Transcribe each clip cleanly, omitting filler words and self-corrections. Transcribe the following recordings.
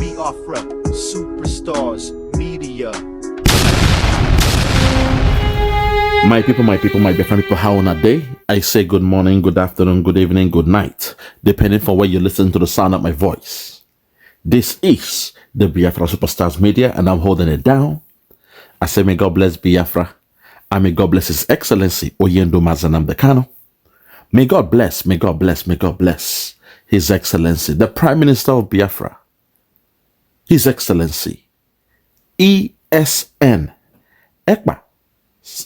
Biafra, superstars, media. My people, my different people, how on a day? I say good morning, good afternoon, good evening, good night, depending on where you listen to the sound of my voice. This is the Biafra Superstars Media, and I'm holding it down. I say, may God bless Biafra, and may God bless His Excellency Oyendo Mazanam Dekano. May God bless, may God bless, may God bless His Excellency, the Prime Minister of Biafra, His Excellency ESN Ekpa.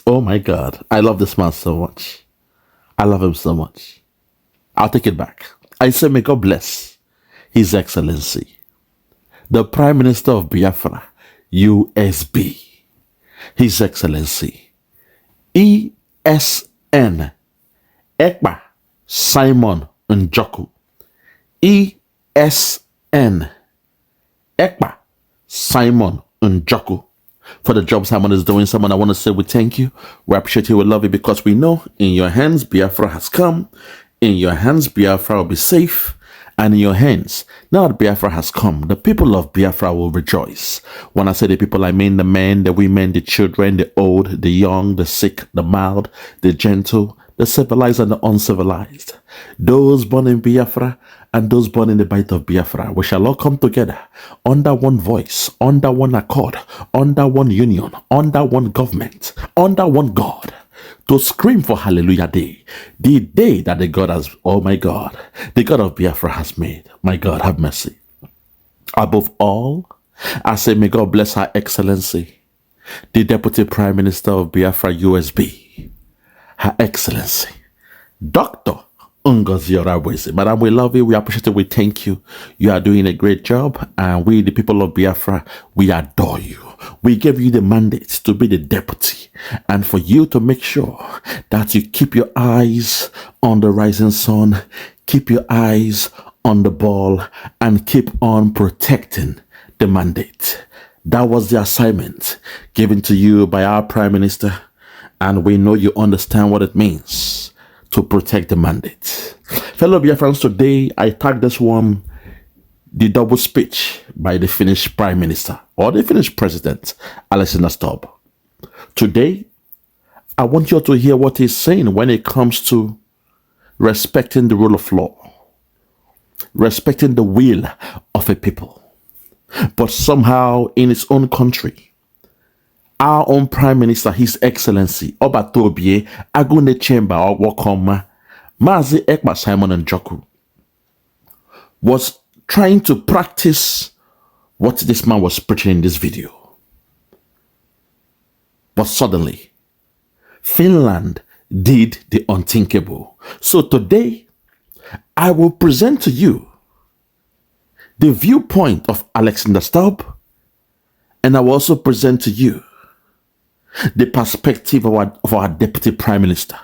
Oh my God, I love this man so much. I love him so much. I'll take it back. I say, may God bless His Excellency, the Prime Minister of Biafra, USB, His Excellency ESN Ekpa Simon Njoku. ESN Ekpa Simon Njoku. For the job Simon is doing, Simon, I want to say we thank you. We appreciate you. We love you because we know in your hands Biafra has come. In your hands Biafra will be safe. And in your hands, now that Biafra has come, the people of Biafra will rejoice. When I say the people, I mean the men, the women, the children, the old, the young, the sick, the mild, the gentle, the civilized and the uncivilized. Those born in Biafra and those born in the bite of Biafra, we shall all come together under one voice, under one accord, under one union, under one government, under one God, to scream for Hallelujah Day, the day that the God has, oh my God, the God of Biafra has made. My God, have mercy. Above all, I say, may God bless Her Excellency, the Deputy Prime Minister of Biafra USB, Her Excellency, Dr. Ngozi Oraweze. Madam, we love you, we appreciate it, we thank you. You are doing a great job, and we, the people of Biafra, we adore you. We gave you the mandate to be the deputy, and for you to make sure that you keep your eyes on the rising sun, keep your eyes on the ball, and keep on protecting the mandate. That was the assignment given to you by our Prime Minister, and we know you understand what it means to protect the mandate. Fellow Biafrans, today I tag this one, the double speech by the Finnish Prime Minister or the Finnish President, STUBB. Today, I want you to hear what he's saying when it comes to respecting the rule of law, respecting the will of a people. But somehow in his own country, our own Prime Minister, His Excellency Obatobie Agune Chamber or Wakoma Mazi Ekpa Simon Njoku was trying to practice what this man was preaching in this video. But suddenly, Finland did the unthinkable. So today, I will present to you the viewpoint of STUBB, and I will also present to you the perspective of our Deputy Prime Minister.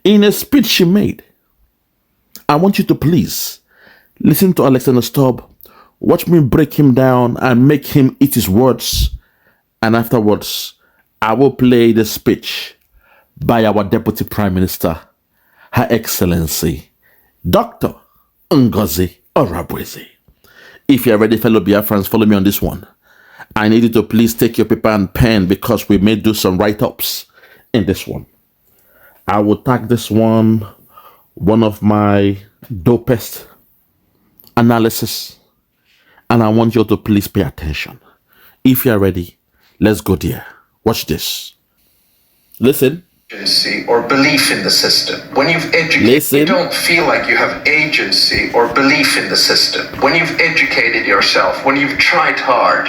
In a speech she made, I want you to please listen to STUBB, watch me break him down and make him eat his words, and afterwards, I will play the speech by our Deputy Prime Minister, Her Excellency, Dr. Ngozi Oraweze. If you're ready, fellow Biafrans, follow me on this one. I need you to please take your paper and pen because we may do some write-ups in this one. I will tag this one of my dopest analysis, and I want you to please pay attention. If you're ready, let's go there. Watch this. Listen. Agency or belief in the system. When you've educated, you don't feel like you have agency or belief in the system. When you've educated yourself, when you've tried hard,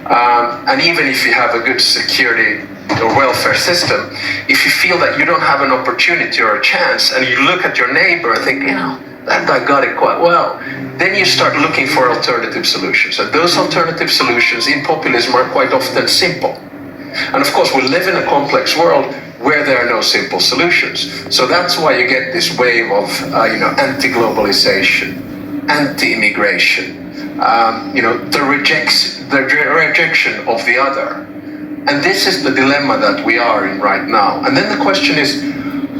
and even if you have a good security or welfare system, if you feel that you don't have an opportunity or a chance, and you look at your neighbor and think, that guy got it quite well, then you start looking for alternative solutions. And those alternative solutions in populism are quite often simple. And of course, we live in a complex world where there are no simple solutions. So that's why you get this wave of, anti-globalization, anti-immigration, the rejection of the other. And this is the dilemma that we are in right now. And then the question is,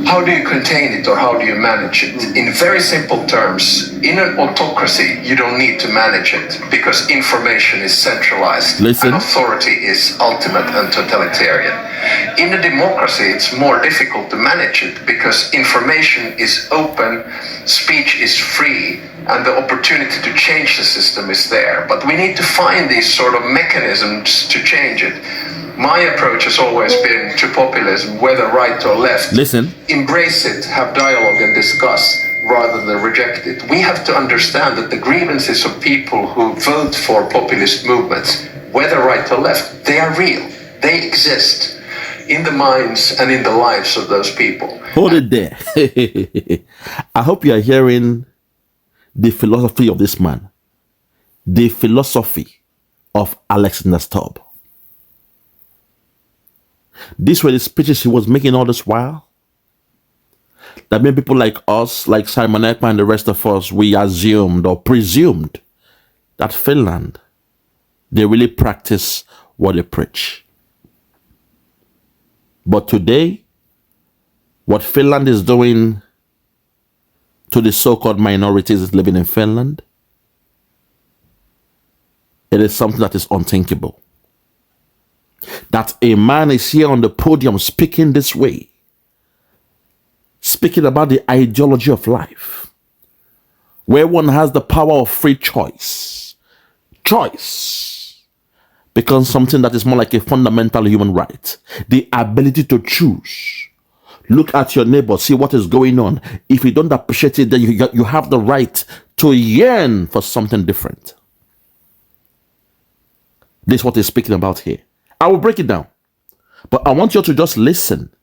How do you contain it or how do you manage it? In very simple terms, in an autocracy, you don't need to manage it because information is centralized and authority is ultimate and totalitarian. In a democracy, it's more difficult to manage it because information is open, speech is free, and the opportunity to change the system is there. But we need to find these sort of mechanisms to change it. My approach has always been to populism, whether right or left. Embrace it, have dialogue and discuss rather than reject it. We have to understand that the grievances of people who vote for populist movements, whether right or left, they are real. They exist in the minds and in the lives of those people. Hold it there. I hope you are hearing the philosophy of this man. The philosophy of Alexander Stubb. These were the speeches he was making all this while. That made people like us, like Simon Ekpa and the rest of us, we assumed or presumed that Finland, they really practice what they preach. But today, what Finland is doing to the so-called minorities living in Finland, it is something that is unthinkable. That a man is here on the podium speaking this way, speaking about the ideology of life, where one has the power of free choice. Choice becomes something that is more like a fundamental human right. The ability to choose. Look at your neighbor, see what is going on. If you don't appreciate it, then you have the right to yearn for something different. This is what he's speaking about here. I will break it down, but I want you to just listen.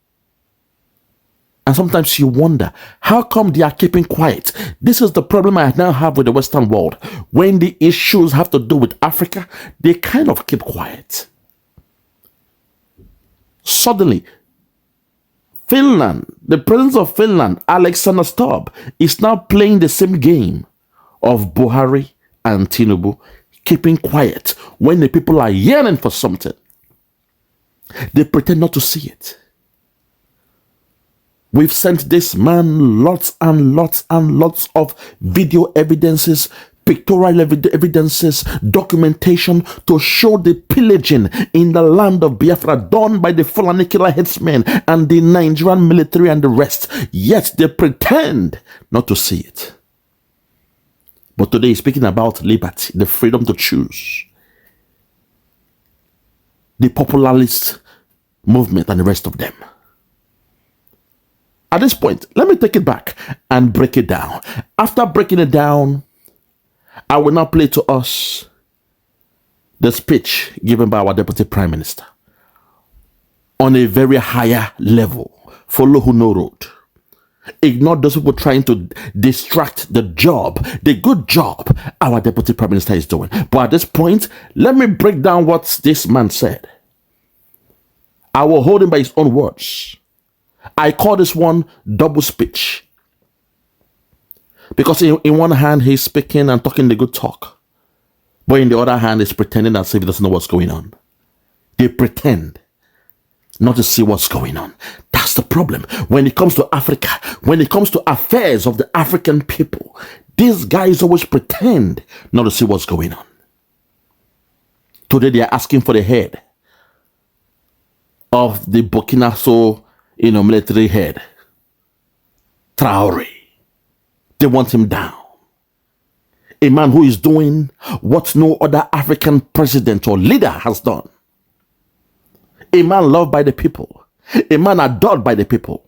And sometimes you wonder, how come they are keeping quiet? This is the problem I now have with the Western world. When the issues have to do with Africa, they kind of keep quiet. Suddenly, Finland, the president of Finland, Alexander Stubb, is now playing the same game of Buhari and Tinubu, keeping quiet when the people are yearning for something. They pretend not to see it. We've sent this man lots and lots and lots of video evidences, pictorial evidences, documentation to show the pillaging in the land of Biafra done by the Fulani killer headsmen and the Nigerian military and the rest. Yet they pretend not to see it. But today he's speaking about liberty, the freedom to choose. The popularist movement and the rest of them. At this point, let me take it back and break it down. After breaking it down, I will now play to us the speech given by our Deputy Prime Minister on a very higher level. Follow who no road. Ignore those people trying to distract the job, the good job our Deputy Prime Minister is doing. But at this point, let me break down what this man said. I will hold him by his own words. I call this one double speech. Because in one hand, he's speaking and talking the good talk. But in the other hand, he's pretending as if he doesn't know what's going on. They pretend not to see what's going on. That's the problem. When it comes to Africa, when it comes to affairs of the African people, these guys always pretend not to see what's going on. Today, they are asking for the head of the Burkina Faso, military head, Traore. They want him down. A man who is doing what no other African president or leader has done. A man loved by the people. A man adored by the people.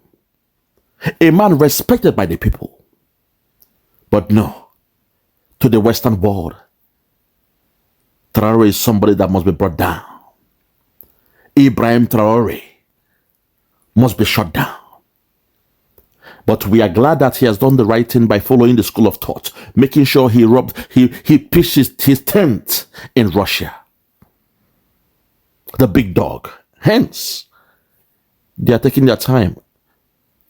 A man respected by the people. But no, to the Western world, Traore is somebody that must be brought down. Ibrahim Traore must be shut down. But we are glad that he has done the right thing by following the school of thought, making sure he pitched his tent in Russia. The big dog. Hence, they are taking their time.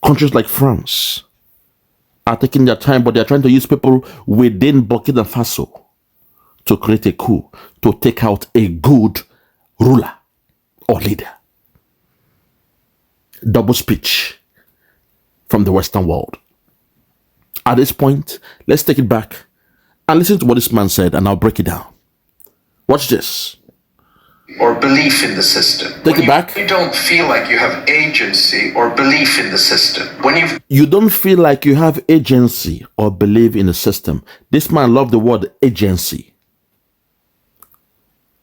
Countries like France are taking their time, but they are trying to use people within Burkina Faso to create a coup, to take out a good ruler or leader. Double speech. from the Western world. At this point, let's take it back and listen to what this man said, and I'll break it down. Watch this. Or belief in the system. Take it back. You don't feel like you have agency or belief in the system. You don't feel like you have agency or believe in the system. This man loved the word agency.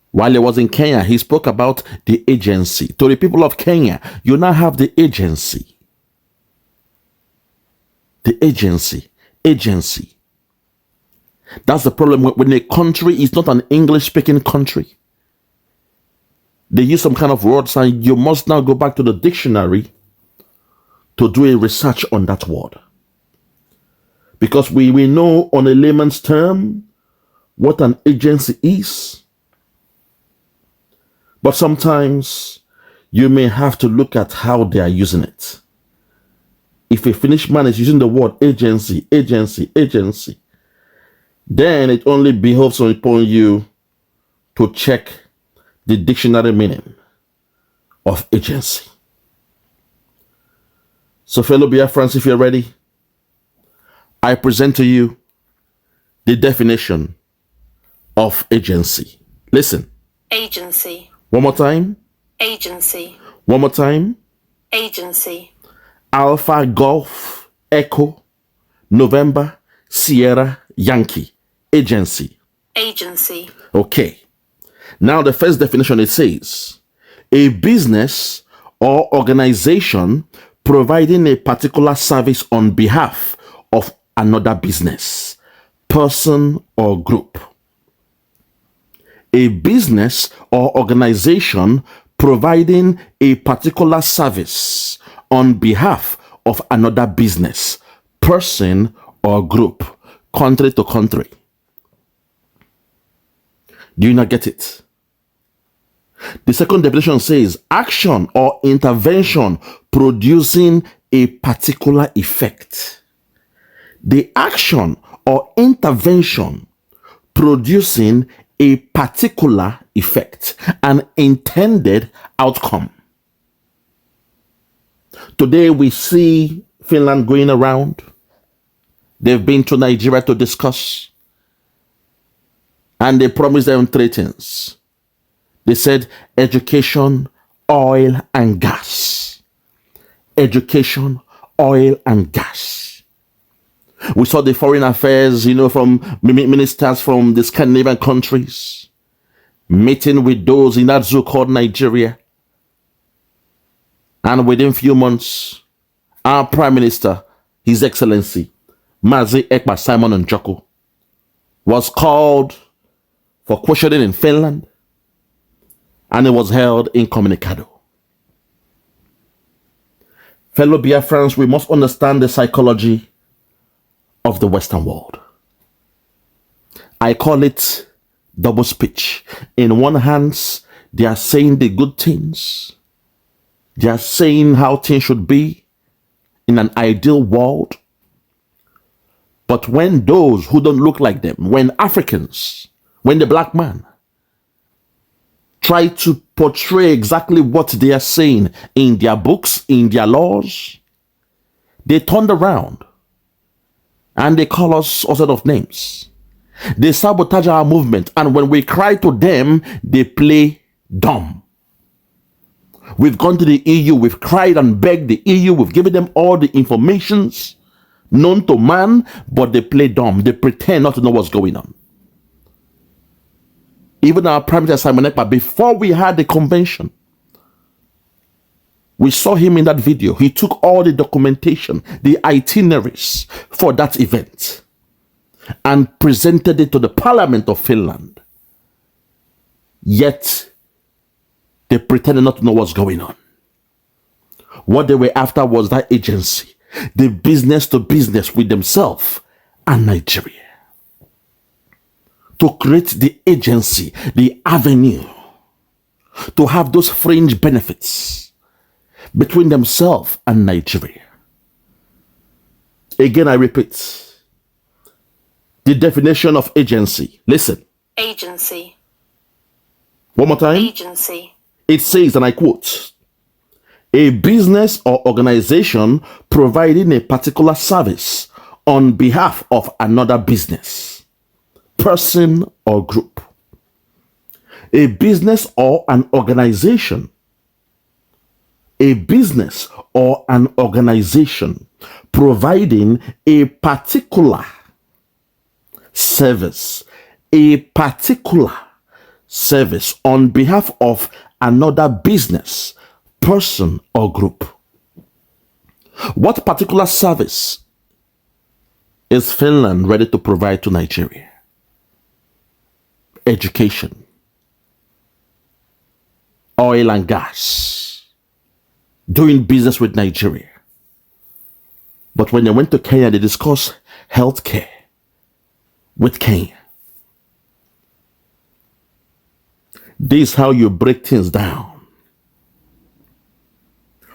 While he was in Kenya, he spoke about the agency. To the people of Kenya, you now have the agency. The agency. Agency. That's the problem when a country is not an English-speaking country. They use some kind of words, and you must now go back to the dictionary to do a research on that word. Because we know on a layman's term what an agency is. But sometimes you may have to look at how they are using it. If a Finnish man is using the word agency, then it only behoves upon you to check the dictionary meaning of agency. So fellow Biafrans, if you're ready, I present to you the definition of agency. Listen. Agency. One more time. Agency. One more time. Agency. Alpha, Golf, Echo, November, Sierra, Yankee. Agency. Agency. Okay. Now the first definition, it says, a business or organization providing a particular service on behalf of another business, person or group. A business or organization providing a particular service on behalf of another business, person or group, country to country. Do you not get it? The second definition says action or intervention producing a particular effect. The action or intervention producing a particular effect, an intended outcome. Today we see Finland going around. They've been to Nigeria to discuss. And they promised them three things. They said education, oil, and gas. Education, oil, and gas. We saw the foreign affairs, from ministers from the Scandinavian countries meeting with those in that zoo called Nigeria. And within few months, our Prime Minister, His Excellency, Mazi Ekpa Simon Njoko, was called for questioning in Finland, and it was held incommunicado. Fellow Biafrans, we must understand the psychology of the Western world. I call it double speech. In one hand, they are saying the good things. They are saying how things should be in an ideal world. But when those who don't look like them, when Africans, when the black man try to portray exactly what they are saying in their books, in their laws, they turned around and they call us all sorts of names. They sabotage our movement, and when we cry to them, they play dumb. We've gone to the EU, we've cried and begged the EU, we've given them all the informations known to man, but they play dumb. They pretend not to know what's going on. Even our Prime Minister Simon Ekpa, before we had the convention, we saw him in that video. He took all the documentation, the itineraries for that event, and presented it to the Parliament of Finland. Yet, they pretended not to know what's going on. What they were after was that agency, the business to business with themselves and Nigeria. To create the agency, the avenue, to have those fringe benefits between themselves and Nigeria. Again, I repeat, the definition of agency. Listen. Agency. One more time. Agency. It says, and I quote, A business or organization providing a particular service on behalf of another business, person, or group. A business or an organization. A business or an organization providing a particular service, a particular service on behalf of another business, person, or group. What particular service is Finland ready to provide to Nigeria? Education, oil and gas, doing business with Nigeria. But when they went to Kenya, they discussed healthcare with Kenya. This is how you break things down.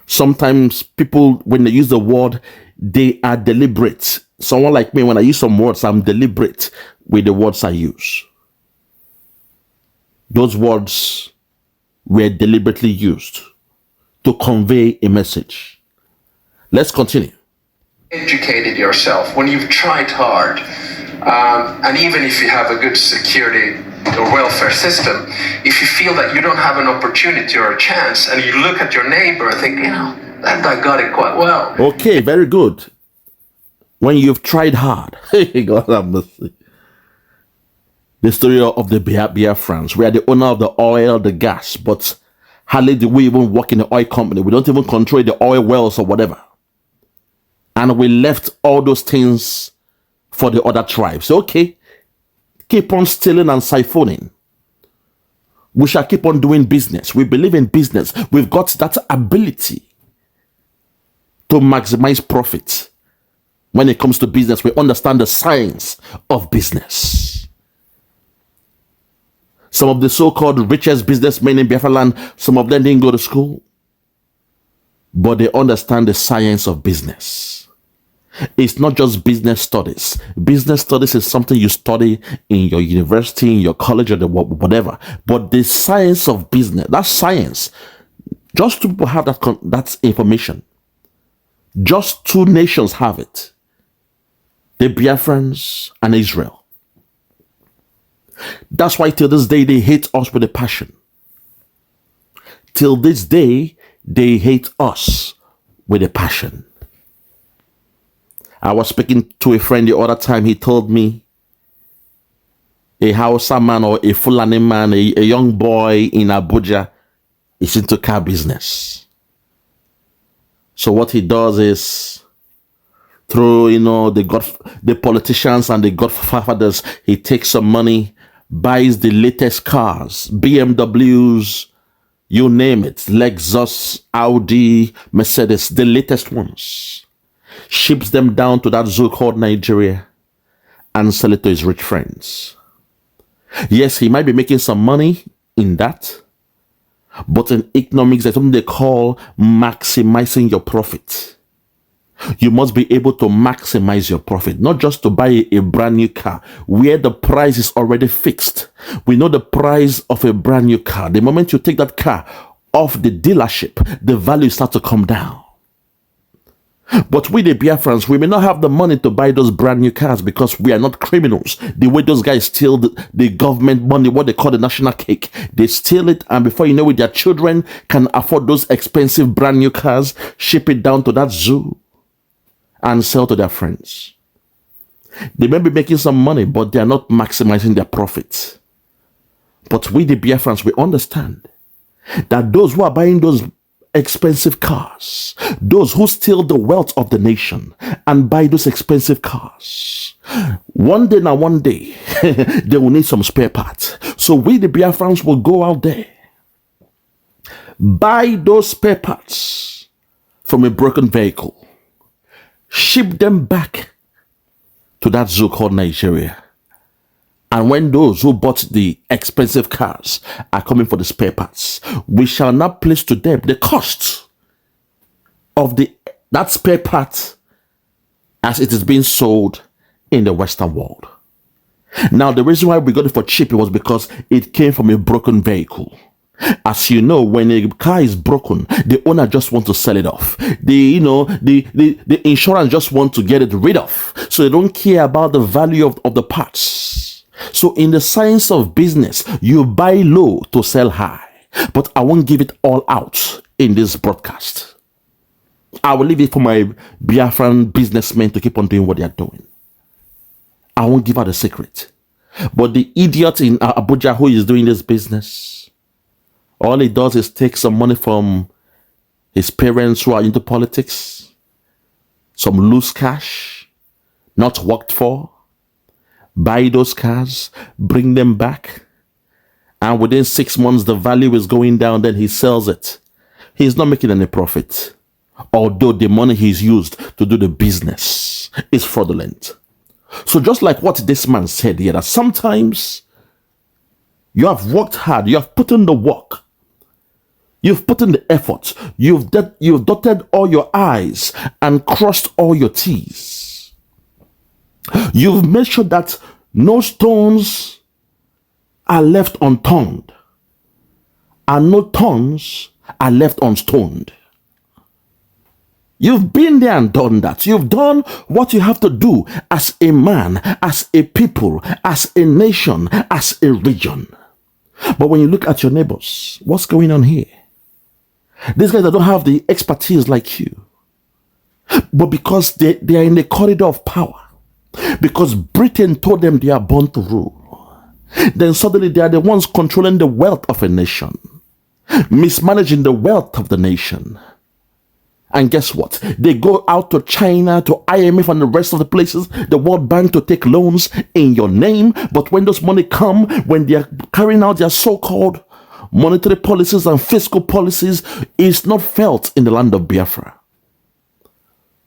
Sometimes people, when they use the word, they are deliberate. Someone like me, when I use some words, I'm deliberate with the words I use. Those words were deliberately used to convey a message. Let's continue. Educated yourself, when you've tried hard, and even if you have a good security or welfare system, if you feel that you don't have an opportunity or a chance, and you look at your neighbor and think, that guy got it quite well. Okay, very good. When you've tried hard. God have mercy. The story of the Biafrans. We are the owner of the oil, the gas, but hardly do we even work in the oil company. We don't even control the oil wells or whatever. And we left all those things for the other tribes. Okay, keep on stealing and siphoning. We shall keep on doing business. We believe in business. We've got that ability to maximize profit. When it comes to business, we understand the science of business. Some of the so-called richest businessmen in Biafra land, some of them didn't go to school, but they understand the science of business. It's not just business studies. Business studies is something you study in your university, in your college, or whatever. But the science of business, that science, just two people have that information. Just two nations have it. The Biafrans and Israel. That's why till this day they hate us with a passion. Till this day they hate us with a passion. I was speaking to a friend the other time. He told me a Hausa man or a Fulani man, a young boy in Abuja is into car business. So what he does is, through the politicians and the godfathers, he takes some money, buys the latest cars, BMWs, you name it, Lexus, Audi, Mercedes, the latest ones, ships them down to that zoo called Nigeria and sell it to his rich friends. Yes, he might be making some money in that, but in economics, there's something they call maximizing your profit. You must be able to maximize your profit, not just to buy a brand new car where the price is already fixed. We know the price of a brand new car. The moment you take that car off the dealership, the value starts to come down. But we, the Biafrans, we may not have the money to buy those brand new cars because we are not criminals. The way those guys steal the government money, what they call the national cake, they steal it, and before you know it, their children can afford those expensive brand new cars, ship it down to that zoo, and sell to their friends. They may be making some money, but they are not maximizing their profits. But we, the Biafrans, we understand that those who are buying those expensive cars, those who steal the wealth of the nation and buy those expensive cars, one day, they will need some spare parts. So we, the Biafrans, will go out there, buy those spare parts from a broken vehicle, ship them back to that zoo called Nigeria. And when those who bought the expensive cars are coming for the spare parts, we shall not place to them the cost of that spare part as it is being sold in the Western world. Now, the reason why we got it for cheap was because it came from a broken vehicle. As you know, when a car is broken, the owner just wants to sell it off. The insurance just want to get it rid of. So they don't care about the value of the parts. So in the science of business, you buy low to sell high. But I won't give it all out in this broadcast. I will leave it for my Biafran businessmen to keep on doing what they are doing. I won't give out a secret. But the idiot in Abuja who is doing this business, all he does is take some money from his parents who are into politics, some loose cash, not worked for, buy those cars, bring them back, and within 6 months the value is going down, then he sells it. He's not making any profit, although the money he's used to do the business is fraudulent. So just like what this man said here, that sometimes you have worked hard, you have put in the work, you've put in the effort, you've dotted all your I's and crossed all your T's. You've made sure that no stones are left unturned and no turns are left unstoned. You've been there and done that. You've done what you have to do as a man, as a people, as a nation, as a region. But when you look at your neighbors, what's going on here? These guys that don't have the expertise like you, but because they are in the corridor of power, because Britain told them they are born to rule, then suddenly they are the ones controlling the wealth of a nation, mismanaging the wealth of the nation. And guess what? They go out to China, to IMF and the rest of the places, the World Bank, to take loans in your name. But when those money come, when they are carrying out their so-called monetary policies and fiscal policies, it's not felt in the land of Biafra.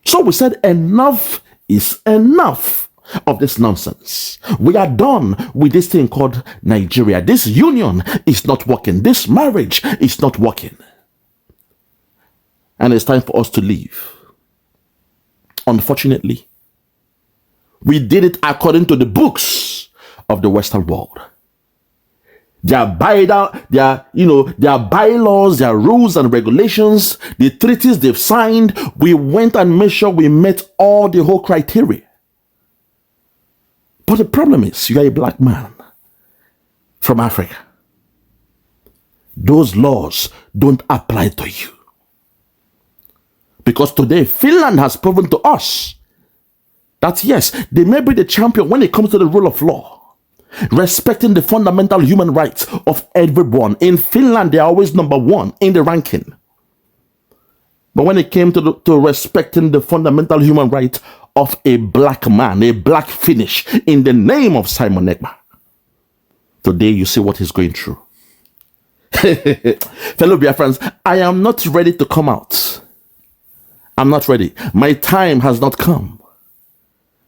So we said enough is enough of this nonsense. We are done with this thing called Nigeria. This union is not working. This marriage is not working. And it's time for us to leave. Unfortunately, we did it according to the books of the Western world. Their bylaws, their rules and regulations, the treaties they've signed, we went and made sure we met all the whole criteria. But the problem is, you are a black man from Africa. Those laws don't apply to you. Because today, Finland has proven to us that yes, they may be the champion when it comes to the rule of law, respecting the fundamental human rights of everyone. In Finland, they are always number one in the ranking. But when it came to respecting the fundamental human rights of a black man, a black Finnish, in the name of Simon Ekpa, today you see what he's going through. Fellow Biafrans, I am not ready to come out. I'm not ready. My time has not come.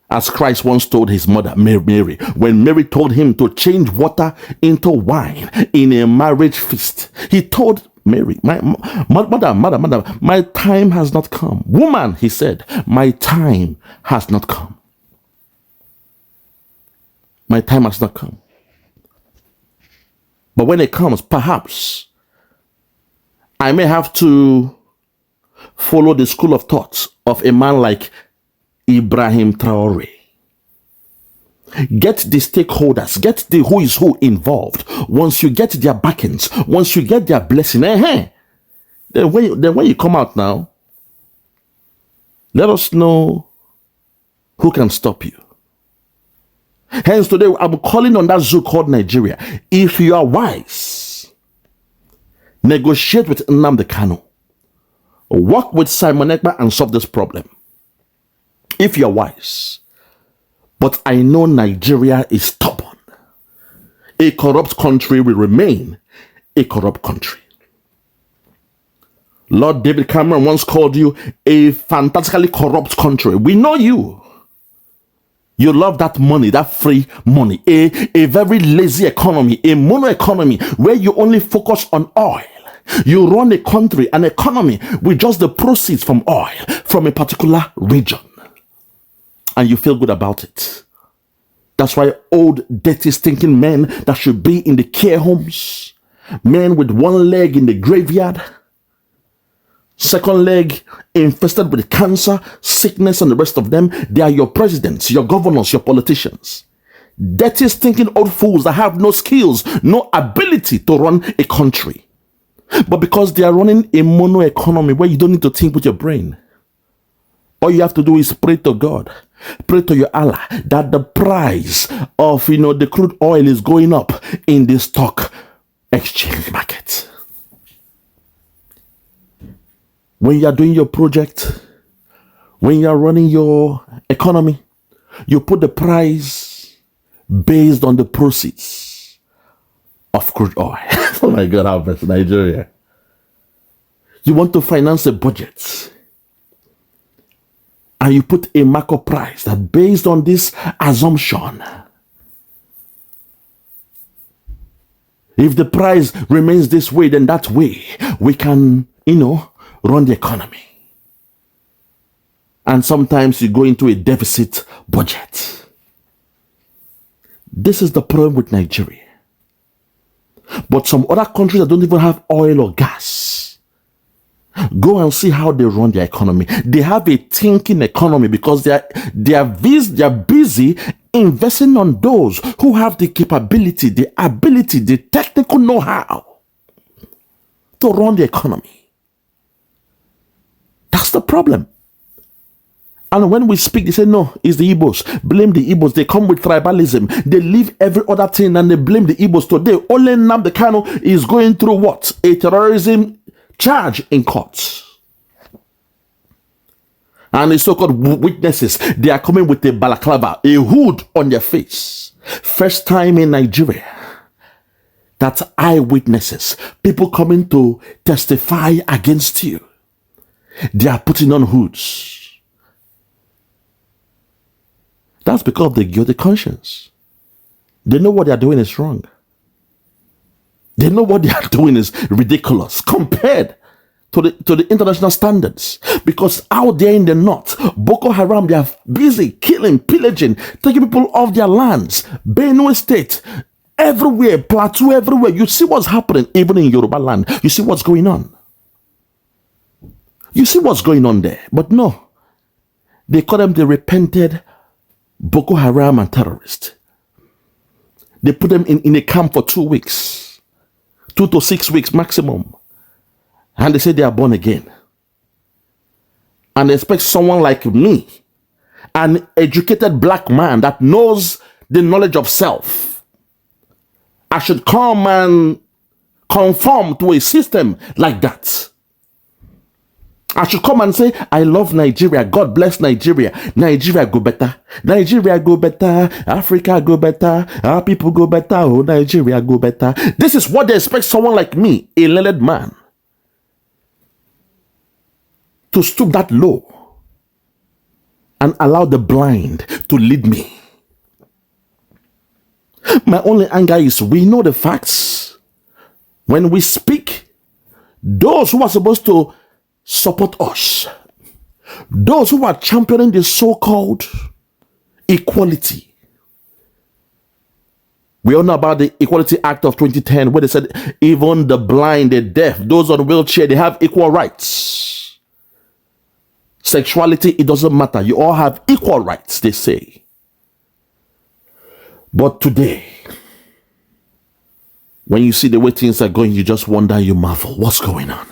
As Christ once told his mother, Mary, when Mary told him to change water into wine in a marriage feast, he told Mary, mother, my time has not come. Woman, he said, my time has not come. My time has not come. But when it comes, perhaps I may have to follow the school of thought of a man like Ibrahim Traore. Get the stakeholders, get the who is who involved. Once you get their backings, once you get their blessing, then when you come out now, let us know who can stop you. Hence today, I'm calling on that zoo called Nigeria. If you are wise, negotiate with Nnamdi Kanu. Work with Simon Ekpa and solve this problem. If you're wise. But I know Nigeria is stubborn. A corrupt country will remain a corrupt country. Lord David Cameron once called you a fantastically corrupt country. We know you. You love that money, that free money. A very lazy economy, a mono economy where you only focus on oil. You run a country, an economy with just the proceeds from oil from a particular region. And you feel good about it. That's why old, dirty, stinking men that should be in the care homes Men with one leg in the graveyard, second leg infested with cancer, sickness, and the rest of them. They are your presidents, your governors, your politicians. Dirty, stinking old fools that have no skills, no ability to run a country. But because they are running a mono economy where you don't need to think with your brain, all you have to do is pray to God, pray to your Allah that the price of the crude oil is going up in the stock exchange market. When you are doing your project, when you are running your economy, you put the price based on the proceeds of crude oil. Oh my God, how best Nigeria. You want to finance a budget, and you put a markup price that based on this assumption, if the price remains this way, then that way we can, run the economy. And sometimes you go into a deficit budget. This is the problem with Nigeria. But some other countries that don't even have oil or gas, go and see how they run their economy. They have a thinking economy because they are busy investing on those who have the capability, the ability, the technical know-how to run the economy. That's the problem. And when we speak, they say, no, it's the Igbos. Blame the Igbos. They come with tribalism. They leave every other thing and they blame the Igbos. Today, only Nnamdi Kanu is going through what? A terrorism charge in court. And the so-called witnesses, they are coming with a balaclava, a hood on their face. First time in Nigeria that eyewitnesses, people coming to testify against you, they are putting on hoods. That's because of the guilty conscience. They know what they are doing is wrong. They know what they are doing is ridiculous compared to the international standards. Because out there in the north, Boko Haram, they are busy killing, pillaging, taking people off their lands. Benue State, everywhere, Plateau, everywhere. You see what's happening, even in Yoruba land. You see what's going on. You see what's going on there. But no, they call them the repented Boko Haram and terrorists. They put them in a camp for 2 weeks, 2 to 6 weeks maximum. And they say they are born again. And they expect someone like me, an educated black man that knows the knowledge of self, I should come and conform to a system like that. I should come and say, I love Nigeria. God bless Nigeria. Nigeria go better. Nigeria go better. Africa go better. Our people go better. Oh, Nigeria go better. This is what they expect someone like me, a learned man, to stoop that low and allow the blind to lead me. My only anger is we know the facts. When we speak, those who are supposed to support us, those who are championing the so-called equality. We all know about the Equality Act of 2010, where they said even the blind, the deaf, those on wheelchair, they have equal rights. Sexuality, it doesn't matter. You all have equal rights, they say. But today, when you see the way things are going, you just wonder, you marvel, what's going on?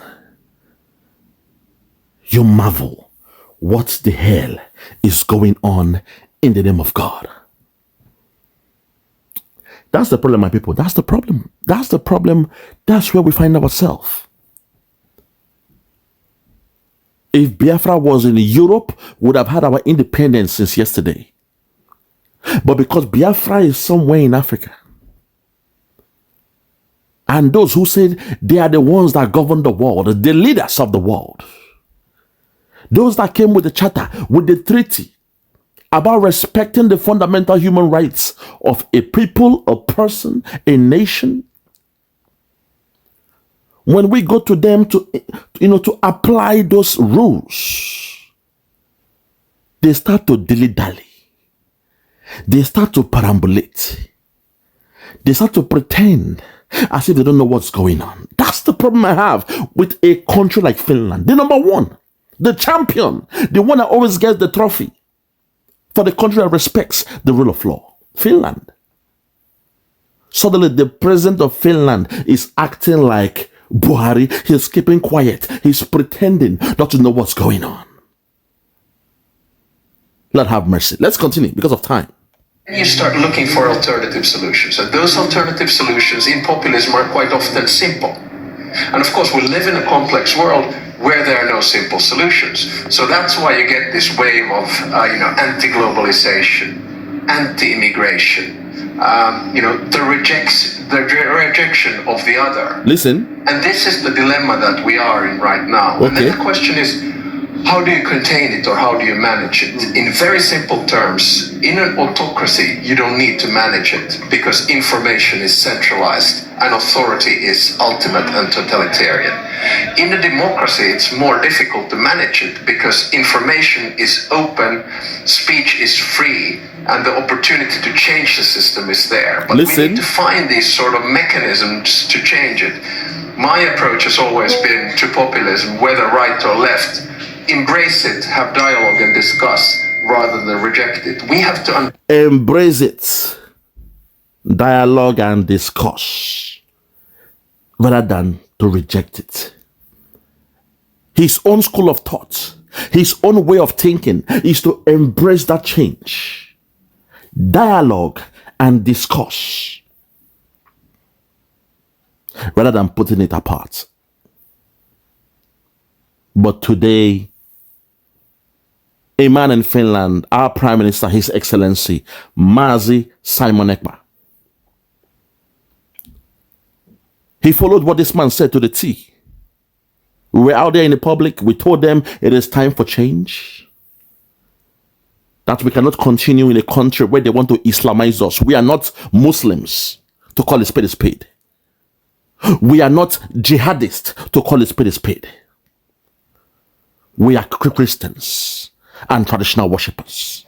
You marvel, what the hell is going on in the name of God? That's the problem, my people. That's the problem. That's the problem. That's where we find ourselves. If Biafra was in Europe, we would have had our independence since yesterday. But because Biafra is somewhere in Africa, and those who said they are the ones that govern the world, the leaders of the world, those that came with the charter, with the treaty about respecting the fundamental human rights of a people, a person, a nation. When we go to them to apply those rules, they start to dilly-dally. They start to perambulate. They start to pretend as if they don't know what's going on. That's the problem I have with a country like Finland. The number one, the champion, the one that always gets the trophy for the country that respects the rule of law. Finland. Suddenly, the president of Finland is acting like Buhari. He's keeping quiet. He's pretending not to know what's going on. Lord have mercy. Let's continue because of time. You start looking for alternative solutions, and those alternative solutions in populism are quite often simple. And of course, we live in a complex world where there are no simple solutions. So that's why you get this wave of, anti-globalization, anti-immigration, the rejection of the other. Listen. And this is the dilemma that we are in right now. Okay. And then the question is, how do you contain it or how do you manage it? In very simple terms, in an autocracy, you don't need to manage it because information is centralized and authority is ultimate and totalitarian. In a democracy, it's more difficult to manage it because information is open, speech is free, and the opportunity to change the system is there. But we need to find these sort of mechanisms to change it. My approach has always been to populism, whether right or left. Embrace it, have dialogue and discuss rather than reject it. We have to embrace it, dialogue and discuss rather than to reject it. His own school of thought, his own way of thinking is to embrace that change, dialogue and discuss rather than putting it apart. But today, a man in Finland, our Prime Minister, His Excellency, Mazi Simon Ekpa. He followed what this man said to the T. We were out there in the public. We told them it is time for change. That we cannot continue in a country where they want to Islamize us. We are not Muslims to call a spade a spade. We are not jihadists to call a spade a spade. We are Christians and traditional worshippers.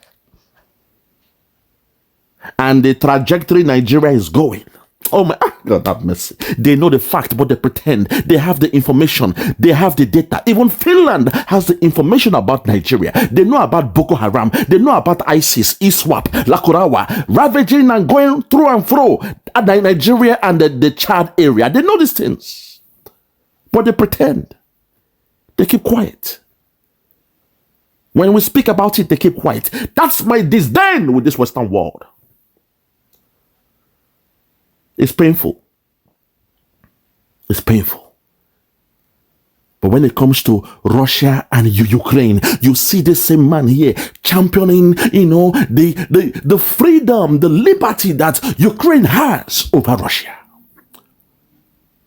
And the trajectory Nigeria is going. Oh my God, have mercy. They know the fact, but they pretend. They have the information. They have the data. Even Finland has the information about Nigeria. They know about Boko Haram. They know about ISIS, ISWAP, Lakurawa, ravaging and going through and through Nigeria and the Chad area. They know these things. But they pretend. They keep quiet. When we speak about it, they keep quiet. That's my disdain with this Western world. It's painful. It's painful. But when it comes to Russia and Ukraine, you see the same man here championing, the freedom, the liberty that Ukraine has over Russia.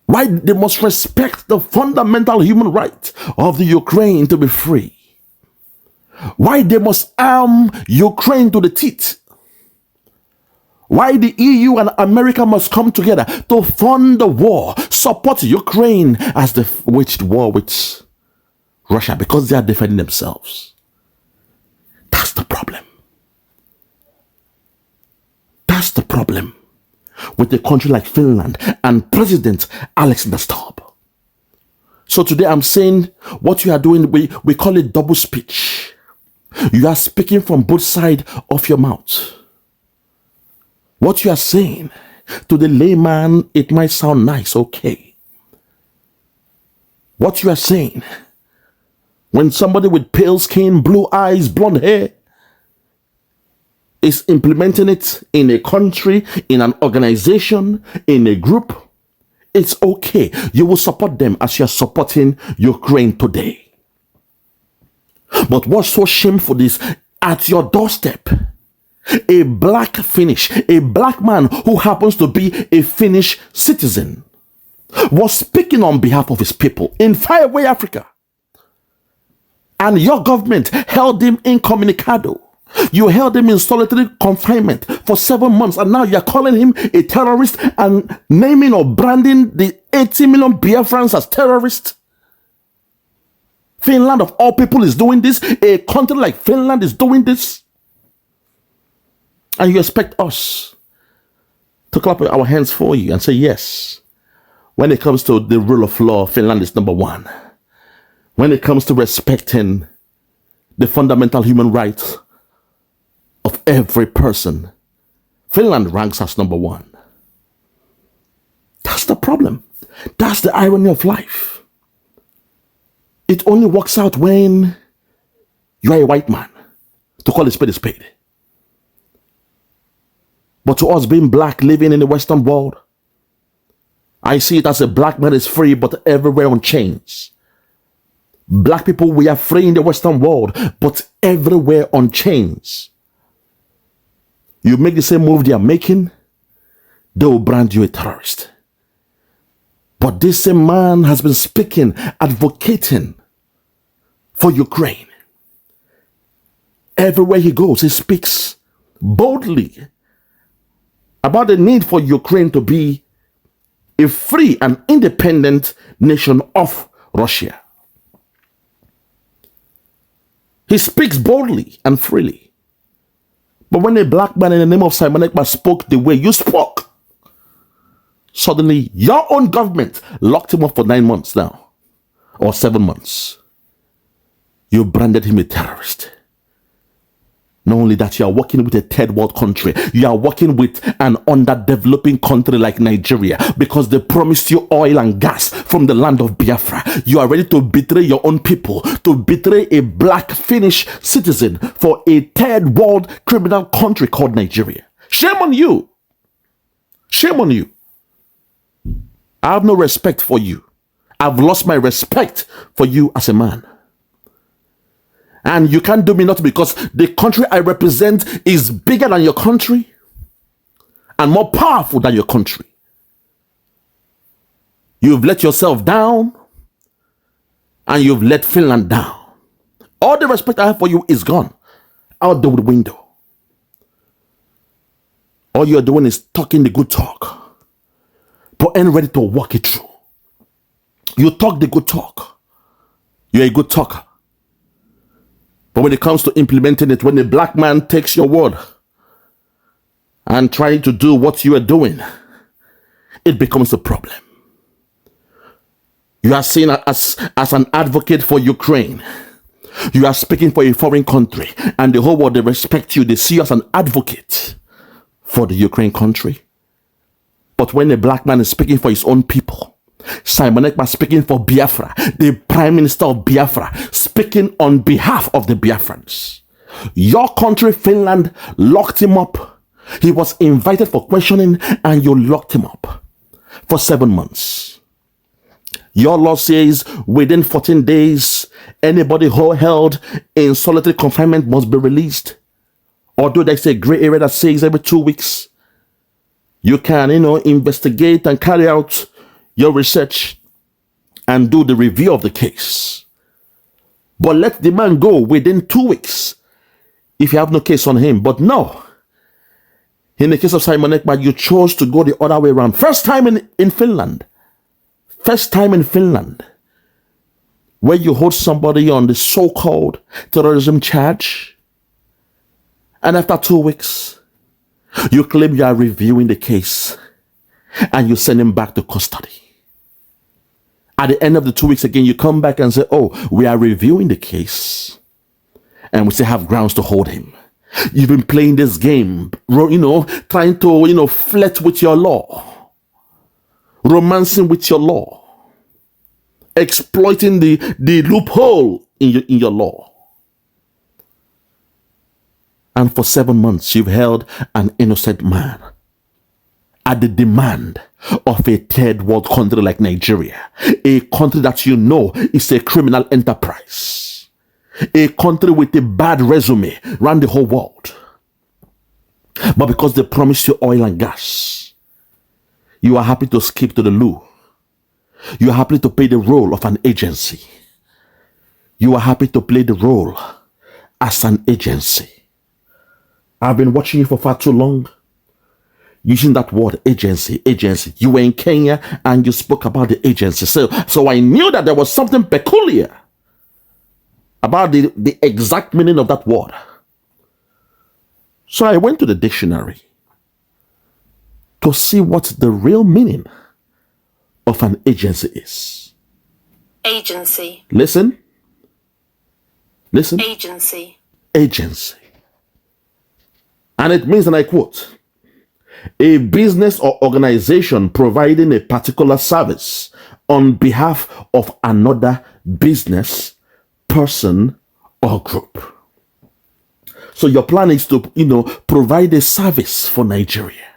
Why they must respect the fundamental human right of the Ukraine to be free. Why they must arm Ukraine to the teeth. Why the EU and America must come together to fund the war, support Ukraine as they waged war with Russia because they are defending themselves. That's the problem. That's the problem with a country like Finland and President Alexander Stubb. So today I'm saying what you are doing, we call it double speech. You are speaking from both sides of your mouth. What you are saying to the layman, it might sound nice, okay. What you are saying, when somebody with pale skin, blue eyes, blonde hair is implementing it in a country, in an organization, in a group, it's okay. You will support them as you are supporting Ukraine today. But what's so shameful is at your doorstep, a black Finnish, a black man who happens to be a Finnish citizen, was speaking on behalf of his people in faraway Africa. And your government held him incommunicado. You held him in solitary confinement for 7 months, and now you're calling him a terrorist and naming or branding the 80 million Biafrans as terrorists. Finland, of all people, is doing this. A country like Finland is doing this. And you expect us to clap our hands for you and say, yes, When it comes to the rule of law, Finland is number one. When it comes to respecting the fundamental human rights of every person, Finland ranks as number one. That's the problem. That's the irony of life. It only works out when you are a white man, to call a spade a spade. But to us being black, living in the Western world, I see it as a black man is free, but everywhere on chains. Black people, we are free in the Western world, but everywhere on chains. You make the same move they are making, they will brand you a terrorist. But this same man has been speaking, advocating for Ukraine. Everywhere he goes, he speaks boldly about the need for Ukraine to be a free and independent nation of Russia. He speaks boldly and freely. But when a black man in the name of Simon Ekpa spoke the way you spoke, suddenly your own government locked him up for 9 months now, or 7 months. You branded him a terrorist. Not only that, you are working with a third world country. You are working with an underdeveloping country like Nigeria because they promised you oil and gas from the land of Biafra. You are ready to betray your own people, to betray a black Finnish citizen for a third world criminal country called Nigeria. Shame on you. Shame on you. I have no respect for you. I've lost my respect for you as a man. And you can't do me nothing because the country I represent is bigger than your country and more powerful than your country. You've let yourself down and you've let Finland down. All the respect I have for you is gone out the window. All you're doing is talking the good talk, but ain't ready to walk it through. You talk the good talk. You're a good talker. But when it comes to implementing it, when a black man takes your word and trying to do what you are doing, it becomes a problem. You are seen as an advocate for Ukraine. You are speaking for a foreign country, and the whole world, they respect you. They see you as an advocate for the Ukraine country. But when a black man is speaking for his own people, Simon Ekpa speaking for Biafra, the Prime Minister of Biafra, speaking on behalf of the Biafrans. Your country, Finland, locked him up. He was invited for questioning and you locked him up for 7 months. Your law says within 14 days, anybody held in solitary confinement must be released. Although there's a gray area that says every 2 weeks, you can, investigate and carry out your research and do the review of the case. But let the man go within 2 weeks if you have no case on him. But no, in the case of Simon Ekpa, you chose to go the other way around. First time in Finland. First time in Finland where you hold somebody on the so-called terrorism charge, and after 2 weeks, you claim you are reviewing the case and you send him back to custody. At the end of the 2 weeks again, you come back and say, oh, we are reviewing the case and we still have grounds to hold him. You've been playing this game, trying to, flirt with your law, romancing with your law, exploiting the loophole in your law. And for 7 months, you've held an innocent man at the demand of a third world country like Nigeria, a country that you know is a criminal enterprise, a country with a bad resume around the whole world. But because they promised you oil and gas, you are happy to skip to the loo. You are happy to play the role of an agency. You are happy to play the role as an agency. I've been watching you for far too long. Using that word, agency. You were in Kenya and you spoke about the agency. So I knew that there was something peculiar about the exact meaning of that word. So I went to the dictionary to see what the real meaning of an agency is? Agency. Listen. Listen. Agency. Agency. And it means, and I quote, a business or organization providing a particular service on behalf of another business, person, or group. So your plan is to, provide a service for Nigeria.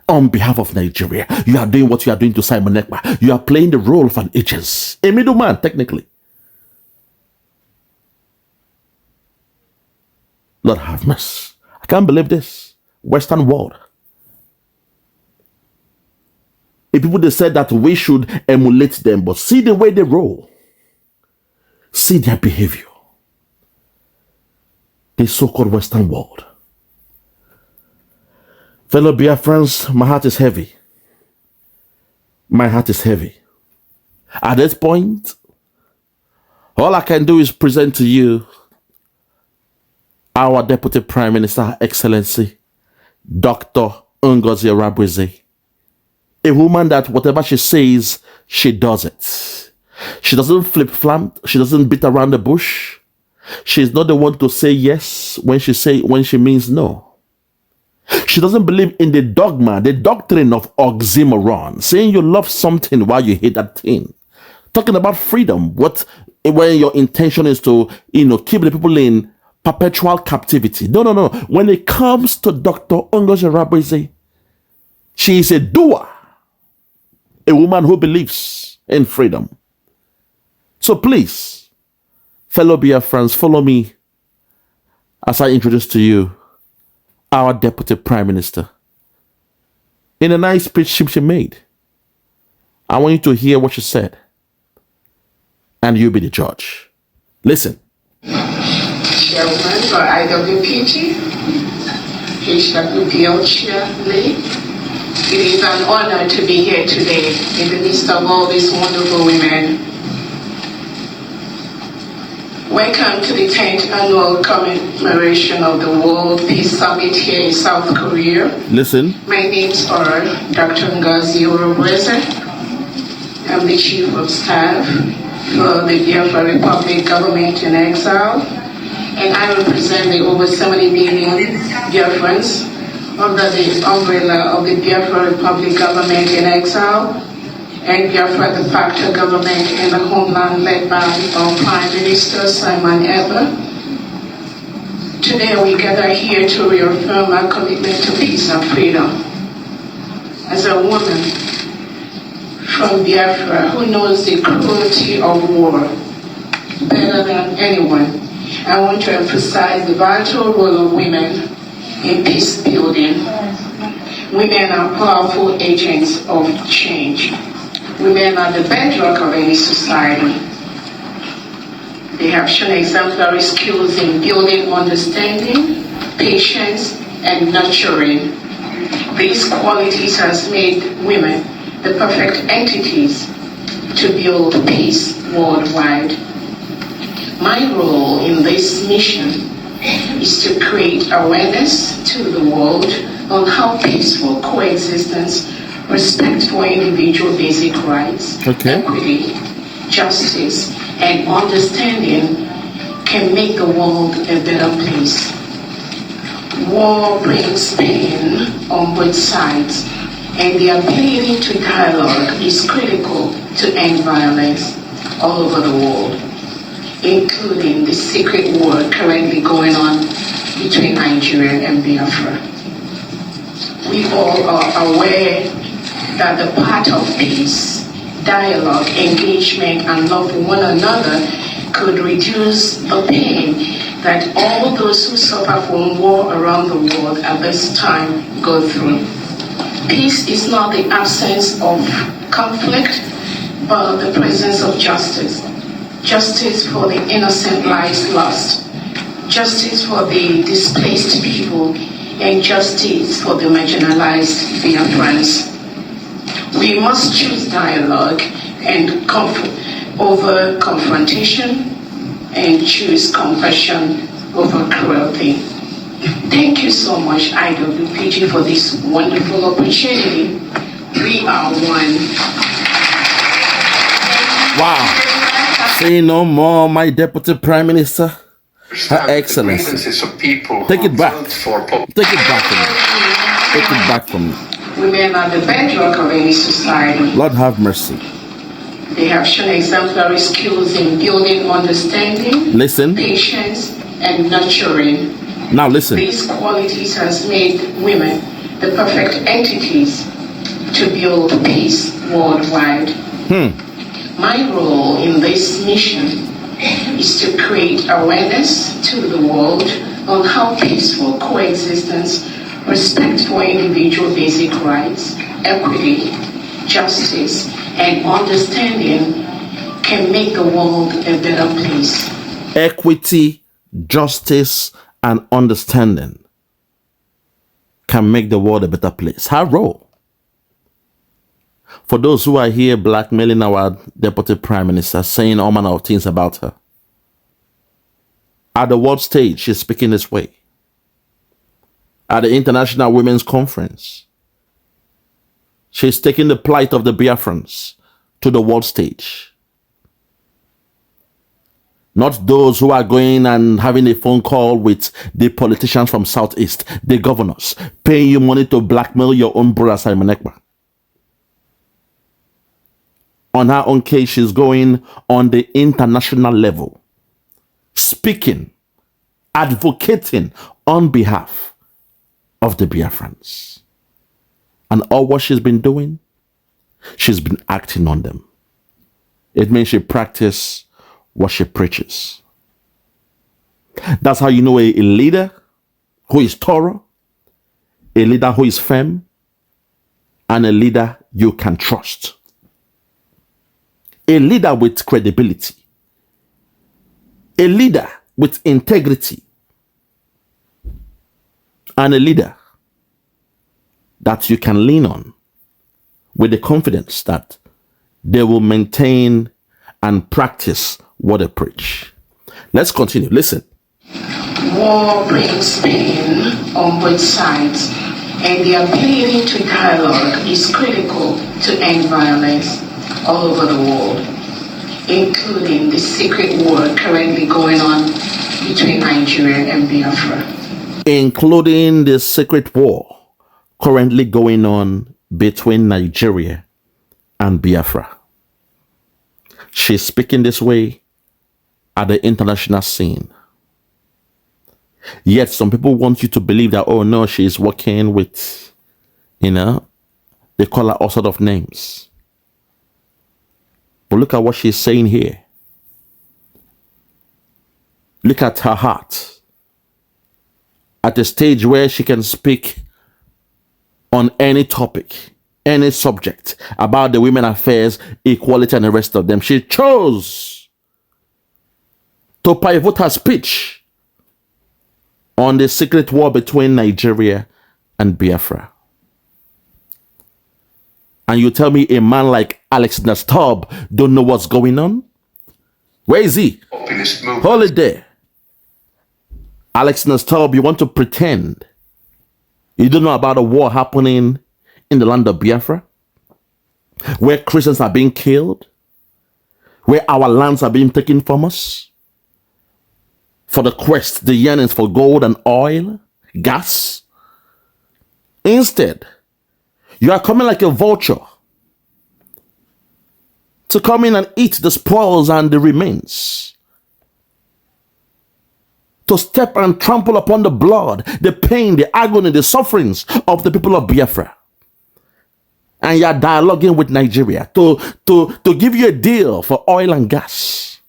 On behalf of Nigeria, you are doing what you are doing to Simon Ekpa. You are playing the role of an agent, a middleman, technically. Lord have mercy. I can't believe this. Western world. If people, they said that we should emulate them, but see the way they roll. See their behavior. The so-called Western world. Fellow Biafrans, my heart is heavy. My heart is heavy. At this point, all I can do is present to you our Deputy Prime Minister, Her Excellency, Dr. Ngozi Arabweze. A woman that whatever she says, she does it. She doesn't flip-flap. She doesn't beat around the bush. She's not the one to say yes when she means no. She doesn't believe in the dogma, the doctrine of oxymoron, saying you love something while you hate that thing. Talking about freedom, when your intention is to, keep the people in perpetual captivity. No. When it comes to Dr. Ngozi Arabweze, she is a doer, a woman who believes in freedom. So please, fellow Biafrans, follow me as I introduce to you our Deputy Prime Minister. In a nice speech she made, I want you to hear what she said, and you be the judge. Listen. Chairman for IWPG, it is an honor to be here today in the midst of all these wonderful women. Welcome to the 10th annual commemoration of the World Peace Summit here in South Korea. Listen. My names are Dr. Ngozi Arabweze. I'm the Chief of Staff for the Biafra Republic Government in Exile, and I represent the over 70 million Biafrans under the umbrella of the Biafra Republic Government in Exile and Biafra de facto government in the homeland led by our Prime Minister Simon Ekpa. Today we gather here to reaffirm our commitment to peace and freedom. As a woman from Biafra who knows the cruelty of war better than anyone, I want to emphasize the vital role of women in peace building. Women are powerful agents of change. Women are the bedrock of any society. They have shown exemplary skills in building understanding, patience, and nurturing. These qualities has made women the perfect entities to build peace worldwide. My role in this mission is to create awareness to the world on how peaceful coexistence, respect for individual basic rights, equity, justice, and understanding can make the world a better place. War brings pain on both sides, and the ability to dialogue is critical to end violence all over the world, including the secret war currently going on between Nigeria and Biafra. We all are aware that the path of peace, dialogue, engagement, and love for one another could reduce the pain that all those who suffer from war around the world at this time go through. Peace is not the absence of conflict, but the presence of justice. Justice for the innocent lives lost, justice for the displaced people, and justice for the marginalized Biafrans. We must choose dialogue and over confrontation, and choose compassion over cruelty. Thank you so much, IWPG, for this wonderful opportunity. We are one. Wow. Say no more, my Deputy Prime Minister. Her Excellency. Take it back. Take it back from me. Take it back from me. Women are the bedrock of any society. Lord have mercy. They have shown exemplary skills in building understanding, listen, patience, and nurturing. Now listen. These qualities has made women the perfect entities to build peace worldwide. My role in this mission is to create awareness to the world on how peaceful coexistence, respect for individual basic rights, equity, justice, and understanding can make the world a better place. Equity, justice, and understanding can make the world a better place. Her role. For those who are here blackmailing our Deputy Prime Minister, saying all manner of things about her, at the world stage, she's speaking this way. At the International Women's Conference, she's taking the plight of the Biafrans to the world stage. Not those who are going and having a phone call with the politicians from Southeast, the governors, paying you money to blackmail your own brother Simon Ekpa. On her own case, she's going on the international level, speaking, advocating on behalf of the Biafrans. And all what she's been doing, she's been acting on them. It means she practices what she preaches. That's how you know a leader who is thorough, a leader who is firm, and a leader you can trust. A leader with credibility. A leader with integrity. And a leader that you can lean on with the confidence that they will maintain and practice what they preach. Let's continue. Listen. War brings pain on both sides, and the ability to dialogue is critical to end violence all over the world, including the secret war currently going on between Nigeria and Biafra. Including the secret war currently going on between Nigeria and Biafra. She's speaking this way at the international scene. Yet some people want you to believe that, oh no, she's working with, they call her all sort of names. But look at what she's saying here. Look at her heart. At a stage where she can speak on any topic, any subject about the women affairs, equality, and the rest of them. She chose to pivot her speech on the secret war between Nigeria and Biafra. And you tell me a man like STUBB don't know what's going on? Where is he? Hold it there. STUBB, you want to pretend you don't know about a war happening in the land of Biafra, where Christians are being killed, where our lands are being taken from us, for the quest, the yearnings for gold and oil, gas. Instead, you are coming like a vulture to come in and eat the spoils and the remains, to step and trample upon the blood, the pain, the agony, the sufferings of the people of Biafra. And you are dialoguing with Nigeria to give you a deal for oil and gas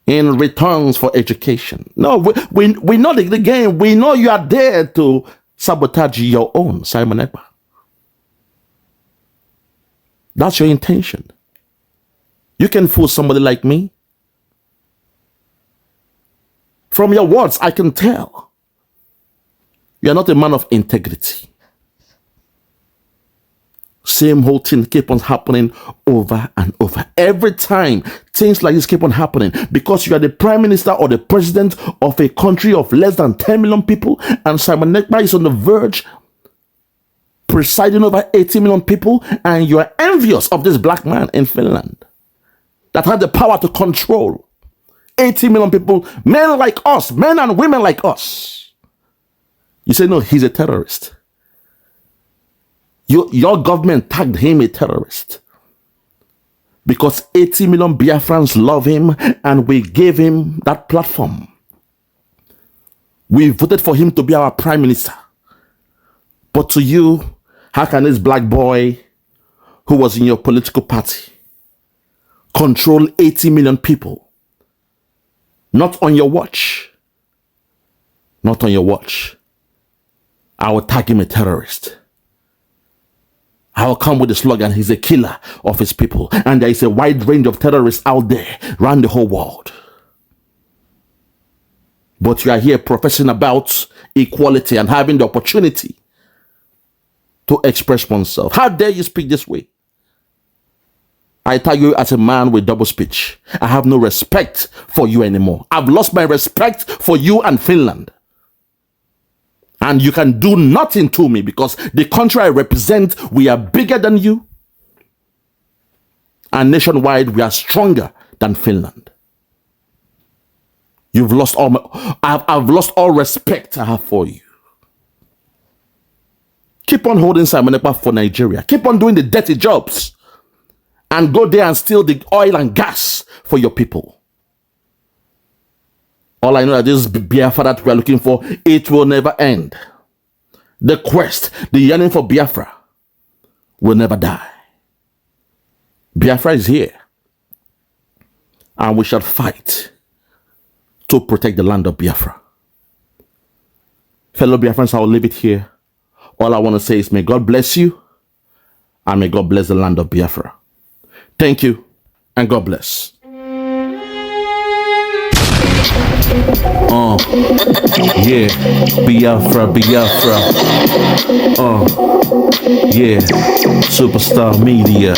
in returns for education. No, we know the game. We know you are there to sabotage your own, Simon Ekpa. That's your intention. You can fool somebody like me. From your words, I can tell you are not a man of integrity. Same whole thing keep on happening over and over. Every time things like this keep on happening because you are the prime minister or the president of a country of less than 10 million people, and Simon Ekpa is on the verge presiding over 80 million people, and you are envious of this black man in Finland that had the power to control 80 million people, men like us, men and women like us. You say, no, he's a terrorist. Your government tagged him a terrorist because 80 million Biafrans love him, and we gave him that platform. We voted for him to be our prime minister. But to you, how can this black boy who was in your political party control 80 million people? Not on your watch. Not on your watch. I will tag him a terrorist. I will come with the slogan, he's a killer of his people. And there is a wide range of terrorists out there around the whole world. But you are here professing about equality and having the opportunity to express oneself. How dare you speak this way? I tell you, as a man with double speech, I have no respect for you anymore. I've lost my respect for you and Finland. And you can do nothing to me because the country I represent, we are bigger than you. And nationwide, we are stronger than Finland. You've lost all I've lost all respect I have for you. Keep on holding Simon Ekpa for Nigeria. Keep on doing the dirty jobs. And go there and steal the oil and gas for your people. All I know that this Biafra that we are looking for, it will never end. The quest, the yearning for Biafra will never die. Biafra is here. And we shall fight to protect the land of Biafra. Fellow Biafrans, I will leave it here. All I want to say is may God bless you and may God bless the land of Biafra. Thank you and God bless. Yeah, Biafra, Biafra. Yeah, Superstar Media.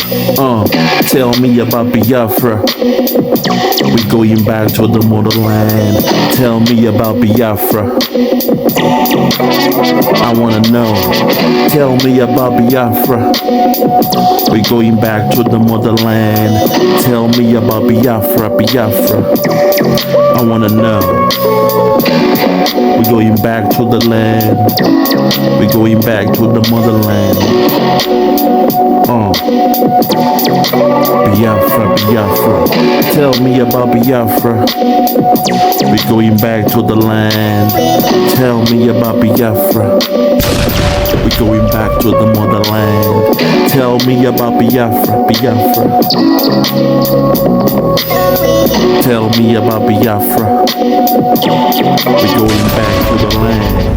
Tell me about Biafra. We going back to the motherland. Tell me about Biafra. I wanna know. Tell me about Biafra. We going back to the motherland. Tell me about Biafra, Biafra. I wanna know. We going back to the land. We going back to the motherland. Biafra, Biafra. Tell me about Biafra. We going back to the land. Tell me about Biafra. We going back to the motherland. Tell me about Biafra, Biafra. Tell me about Biafra. We going back to the land.